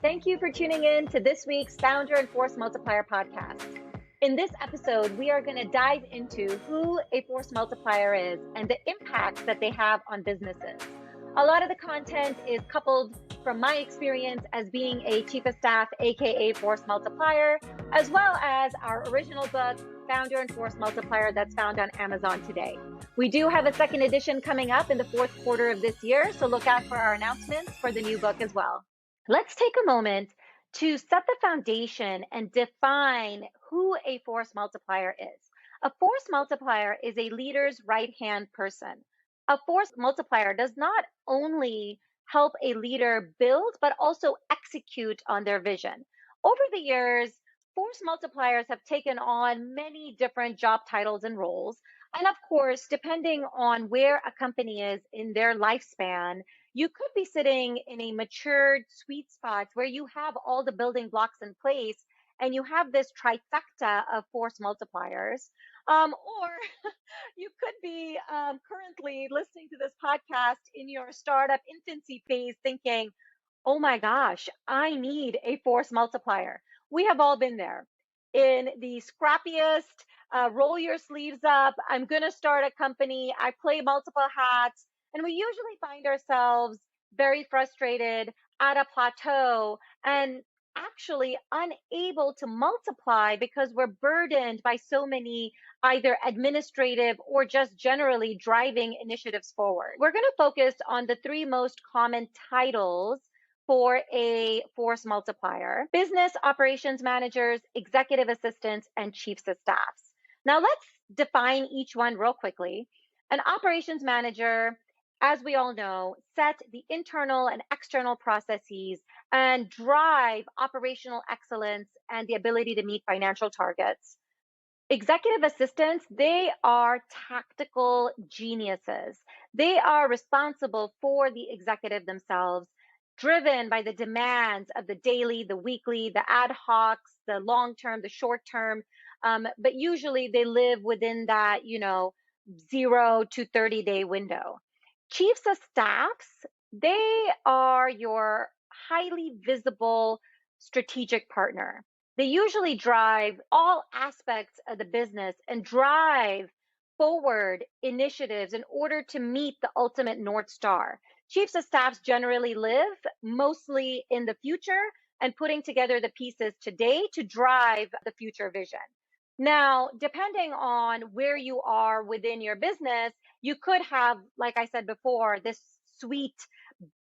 Thank you for tuning in to this week's Founder and Force Multiplier podcast. In this episode, we are going to dive into who a force multiplier is and the impact that they have on businesses. A lot of the content is coupled from my experience as being a chief of staff, aka force multiplier, as well as our original book, Founder and Force Multiplier, that's found on Amazon today. We do have a second edition coming up in the fourth quarter of this year, so look out for our announcements for the new book as well. Let's take a moment to set the foundation and define who a force multiplier is. A force multiplier is a leader's right-hand person. A force multiplier does not only help a leader build, but also execute on their vision. Over the years, force multipliers have taken on many different job titles and roles. And of course, depending on where a company is in their lifespan, you could be sitting in a matured sweet spot where you have all the building blocks in place and you have this trifecta of force multipliers. Or you could be currently listening to this podcast in your startup infancy phase thinking, oh my gosh, I need a force multiplier. We have all been there. In the scrappiest, roll your sleeves up, I'm going to start a company, I play multiple hats. And we usually find ourselves very frustrated at a plateau and actually unable to multiply because we're burdened by so many either administrative or just generally driving initiatives forward. We're going to focus on the three most common titles for a force multiplier: business operations managers, executive assistants, and chiefs of staffs. Now let's define each one real quickly. An operations manager, as we all know, set the internal and external processes and drive operational excellence and the ability to meet financial targets. Executive assistants, they are tactical geniuses. They are responsible for the executive themselves, driven by the demands of the daily, the weekly, the ad hocs, the long term, the short term. But usually they live within that, 0 to 30-day window. Chiefs of staffs, they are your highly visible strategic partner. They usually drive all aspects of the business and drive forward initiatives in order to meet the ultimate North Star. Chiefs of staffs generally live mostly in the future and putting together the pieces today to drive the future vision. Now, depending on where you are within your business, you could have, like I said before, this sweet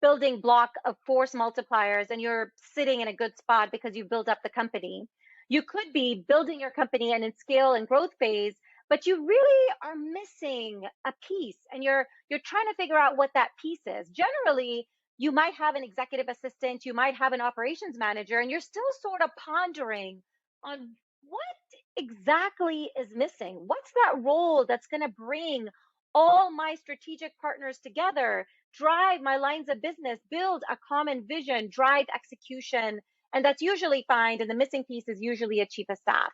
building block of force multipliers and you're sitting in a good spot because you built up the company. You could be building your company and in scale and growth phase, but you really are missing a piece and you're trying to figure out what that piece is. Generally, you might have an executive assistant, you might have an operations manager, and you're still sort of pondering on what exactly is missing. What's that role that's going to bring all my strategic partners together, drive my lines of business, build a common vision, drive execution? And that's usually found, and the missing piece is usually a chief of staff.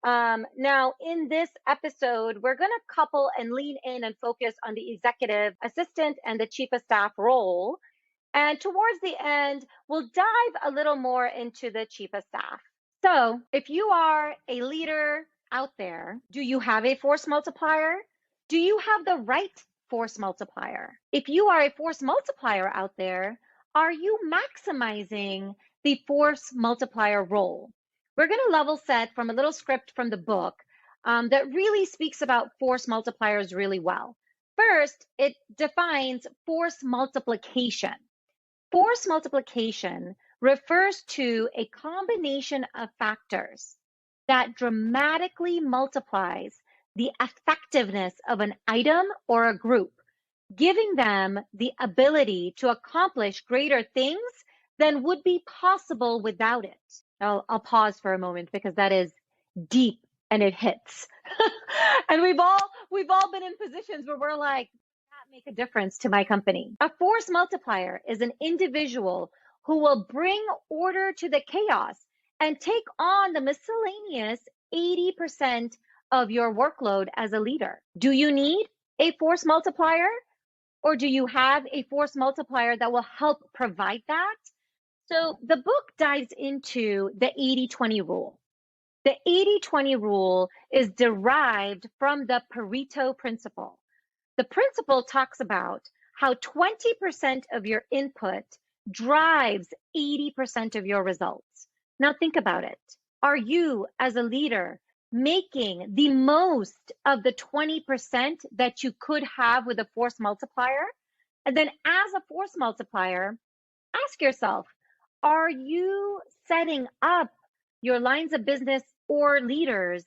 Now, in this episode, we're going to couple and lean in and focus on the executive assistant and the chief of staff role. And towards the end, we'll dive a little more into the chief of staff. So if you are a leader out there, do you have a force multiplier? Do you have the right force multiplier? If you are a force multiplier out there, are you maximizing the force multiplier role? We're going to level set from a little script from the book that really speaks about force multipliers really well. First, it defines force multiplication. Force multiplication refers to a combination of factors that dramatically multiplies the effectiveness of an item or a group, giving them the ability to accomplish greater things than would be possible without it. Now, I'll pause for a moment because that is deep and it hits. And we've all been in positions where we're like, that make a difference to my company. A force multiplier is an individual who will bring order to the chaos and take on the miscellaneous 80% of your workload as a leader. Do you need a force multiplier, or do you have a force multiplier that will help provide that? So the book dives into the 80-20 rule. The 80-20 rule is derived from the Pareto principle. The principle talks about how 20% of your input drives 80% of your results. Now think about it. Are you, as a leader, making the most of the 20% that you could have with a force multiplier? And then as a force multiplier, ask yourself, are you setting up your lines of business or leaders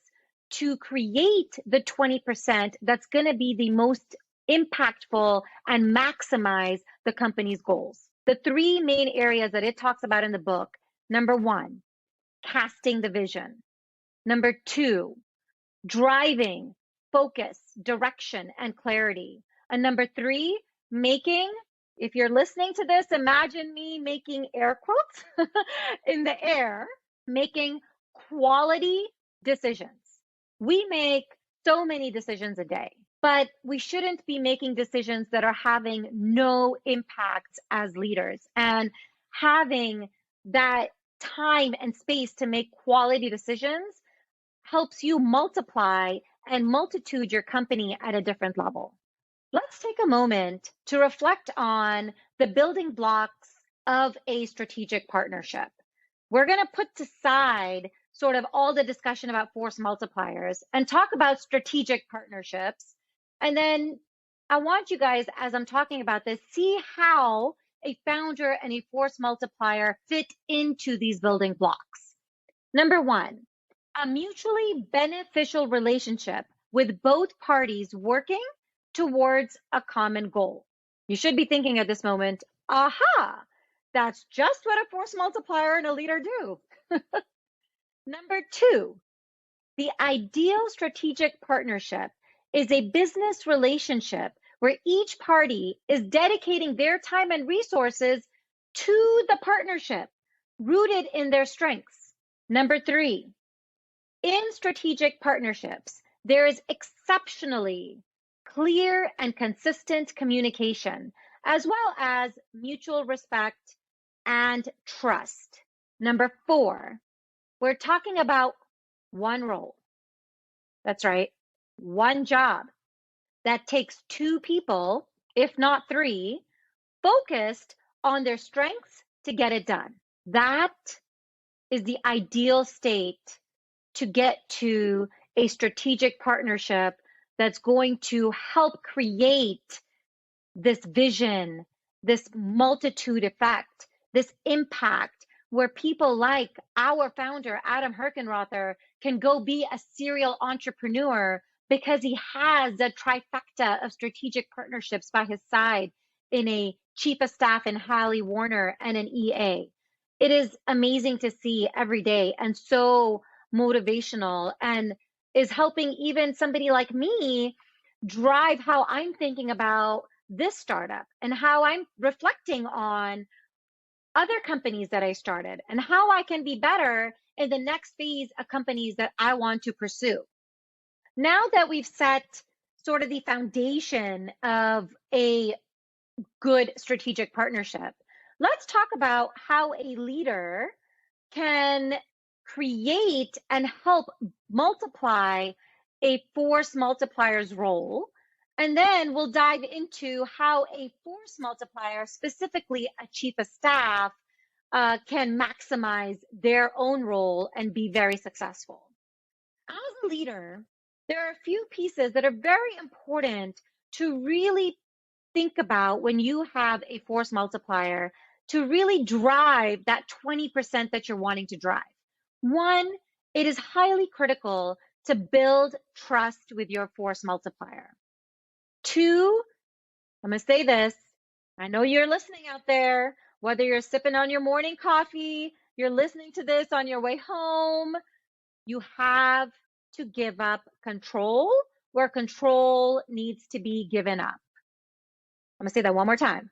to create the 20% that's going to be the most impactful and maximize the company's goals? The three main areas that it talks about in the book: number one, casting the vision; number two, driving focus, direction, and clarity; and number three, making, if you're listening to this, imagine me making air quotes in the air, making quality decisions. We make so many decisions a day, but we shouldn't be making decisions that are having no impact as leaders. And having that time and space to make quality decisions helps you multiply and multitude your company at a different level. Let's take a moment to reflect on the building blocks of a strategic partnership. We're going to put aside sort of all the discussion about force multipliers and talk about strategic partnerships. And then I want you guys, as I'm talking about this, see how a founder and a force multiplier fit into these building blocks. Number one, a mutually beneficial relationship with both parties working towards a common goal. You should be thinking at this moment, aha, that's just what a force multiplier and a leader do. Number two, the ideal strategic partnership is a business relationship where each party is dedicating their time and resources to the partnership, rooted in their strengths. Number three, in strategic partnerships, there is exceptionally clear and consistent communication, as well as mutual respect and trust. Number four, we're talking about one role. That's right, one job that takes two people, if not three, focused on their strengths to get it done. That is the ideal state to get to a strategic partnership that's going to help create this vision, this multitude effect, this impact, where people like our founder, Adam Herkenrother, can go be a serial entrepreneur because he has a trifecta of strategic partnerships by his side in a chief of staff in Hallie Warner and an EA. It is amazing to see every day and so motivational, and is helping even somebody like me drive how I'm thinking about this startup and how I'm reflecting on other companies that I started and how I can be better in the next phase of companies that I want to pursue. Now that we've set sort of the foundation of a good strategic partnership, let's talk about how a leader can create and help multiply a force multiplier's role. And then we'll dive into how a force multiplier, specifically a chief of staff, can maximize their own role and be very successful. As a leader, there are a few pieces that are very important to really think about when you have a force multiplier to really drive that 20% that you're wanting to drive. One, it is highly critical to build trust with your force multiplier. Two, I'm going to say this. I know you're listening out there, whether you're sipping on your morning coffee, you're listening to this on your way home, you have to give up control where control needs to be given up. I'm going to say that one more time.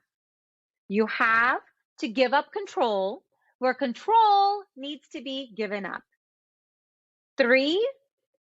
You have to give up control where control needs to be given up. Three,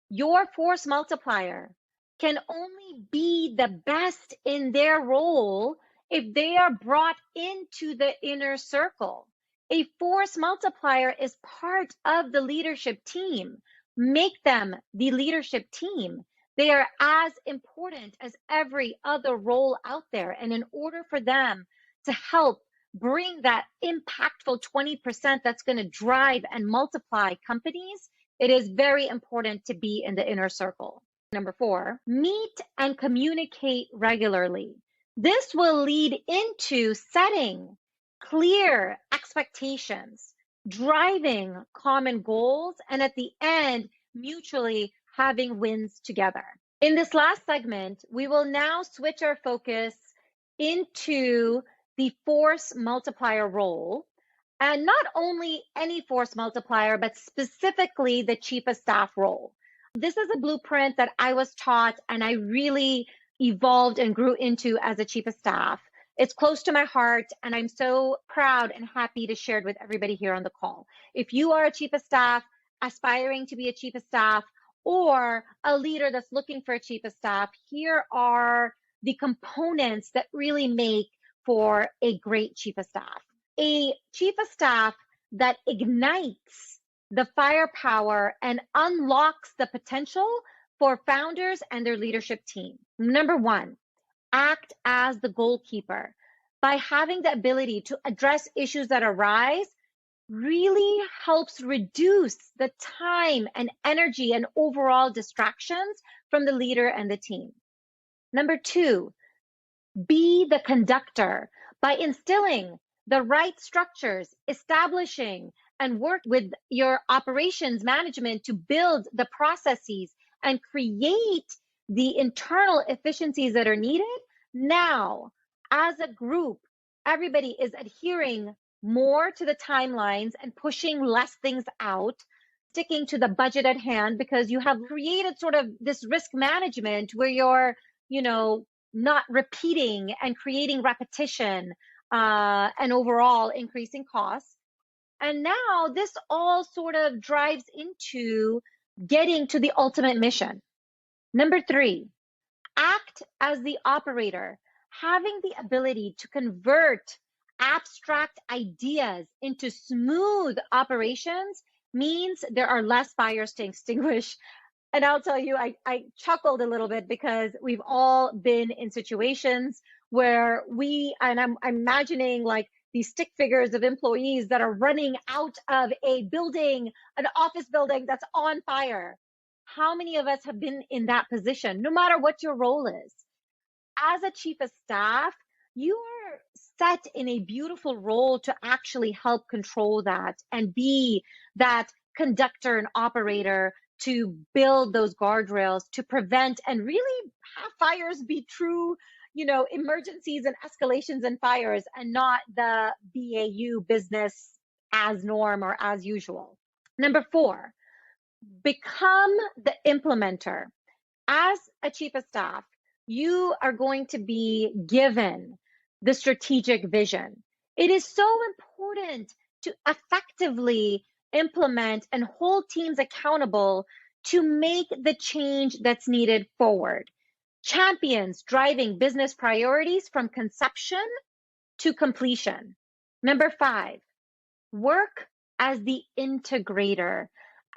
your force multiplier can only be the best in their role if they are brought into the inner circle. A force multiplier is part of the leadership team. Make them the leadership team. They are as important as every other role out there. And in order for them to help bring that impactful 20% that's going to drive and multiply companies, it is very important to be in the inner circle. Number 4, meet and communicate regularly. This will lead into setting clear expectations, driving common goals, and at the end, mutually having wins together. In this last segment, we will now switch our focus into the force multiplier role, and not only any force multiplier, but specifically the chief of staff role. This is a blueprint that I was taught and I really evolved and grew into as a chief of staff. It's close to my heart, and I'm so proud and happy to share it with everybody here on the call. If you are a chief of staff, aspiring to be a chief of staff, or a leader that's looking for a chief of staff, here are the components that really make for a great chief of staff. A chief of staff that ignites the firepower and unlocks the potential for founders and their leadership team. Number 1, act as the goalkeeper. By having the ability to address issues that arise, really helps reduce the time and energy and overall distractions from the leader and the team. Number 2, be the conductor by instilling the right structures, establishing and work with your operations management to build the processes and create the internal efficiencies that are needed. Now, as a group, everybody is adhering more to the timelines and pushing less things out, sticking to the budget at hand, because you have created sort of this risk management where you're, not repeating and creating repetition and overall increasing costs. And now this all sort of drives into getting to the ultimate mission. Number 3, act as the operator, having the ability to convert abstract ideas into smooth operations means there are less fires to extinguish. And I'll tell you, I chuckled a little bit because we've all been in situations where I'm imagining like these stick figures of employees that are running out of a building, an office building that's on fire. How many of us have been in that position, no matter what your role is? As a chief of staff, you are set in a beautiful role to actually help control that and be that conductor and operator to build those guardrails to prevent and really have fires be true, emergencies and escalations and fires, and not the BAU business as norm or as usual. Number 4, become the implementer. As a chief of staff, you are going to be given the strategic vision. It is so important to effectively implement and hold teams accountable to make the change that's needed forward. Champions driving business priorities from conception to completion. Number 5, work as the integrator.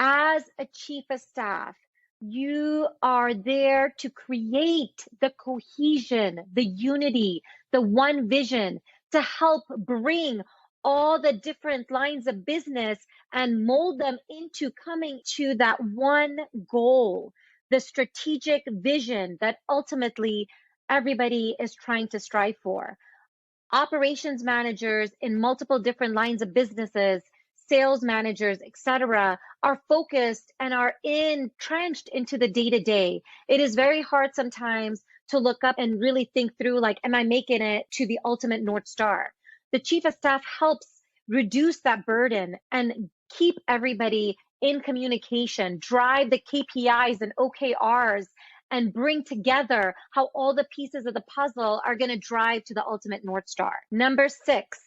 As a chief of staff, you are there to create the cohesion, the unity, the one vision, to help bring all the different lines of business and mold them into coming to that one goal, the strategic vision that ultimately everybody is trying to strive for. Operations managers in multiple different lines of businesses, sales managers, etc., are focused and are entrenched into the day-to-day. It is very hard sometimes to look up and really think through, like, am I making it to the ultimate North Star? The chief of staff helps reduce that burden and keep everybody in communication, drive the KPIs and OKRs, and bring together how all the pieces of the puzzle are going to drive to the ultimate North Star. Number 6,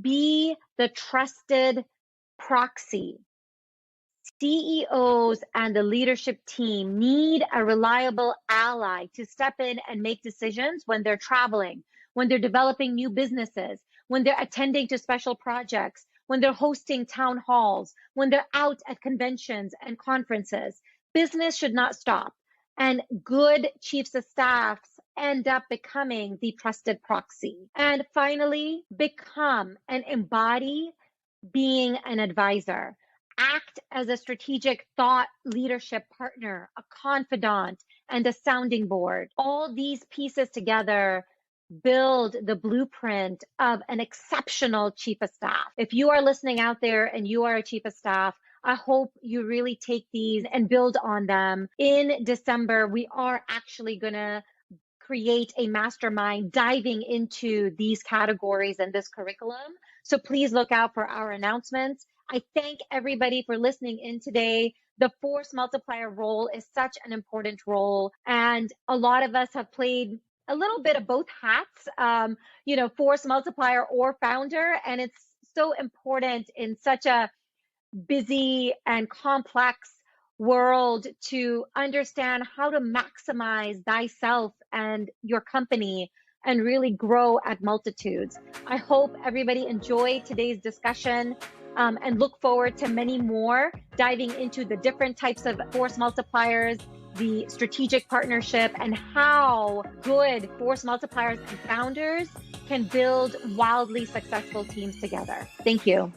be the trusted proxy. CEOs and the leadership team need a reliable ally to step in and make decisions when they're traveling, when they're developing new businesses, when they're attending to special projects, when they're hosting town halls, when they're out at conventions and conferences. Business should not stop. And good chiefs of staffs end up becoming the trusted proxy. And finally, become and embody being an advisor. Act as a strategic thought leadership partner, a confidant, and a sounding board. All these pieces together build the blueprint of an exceptional chief of staff. If you are listening out there and you are a chief of staff, I hope you really take these and build on them. In December, we are actually going to create a mastermind diving into these categories and this curriculum. So please look out for our announcements. I thank everybody for listening in today. The Force Multiplier role is such an important role, and a lot of us have played a little bit of both hats, Force Multiplier or founder, and it's so important in such a busy and complex world to understand how to maximize thyself and your company and really grow at multitudes. I hope everybody enjoyed today's discussion and look forward to many more, diving into the different types of force multipliers, the strategic partnership, and how good force multipliers and founders can build wildly successful teams together. Thank you.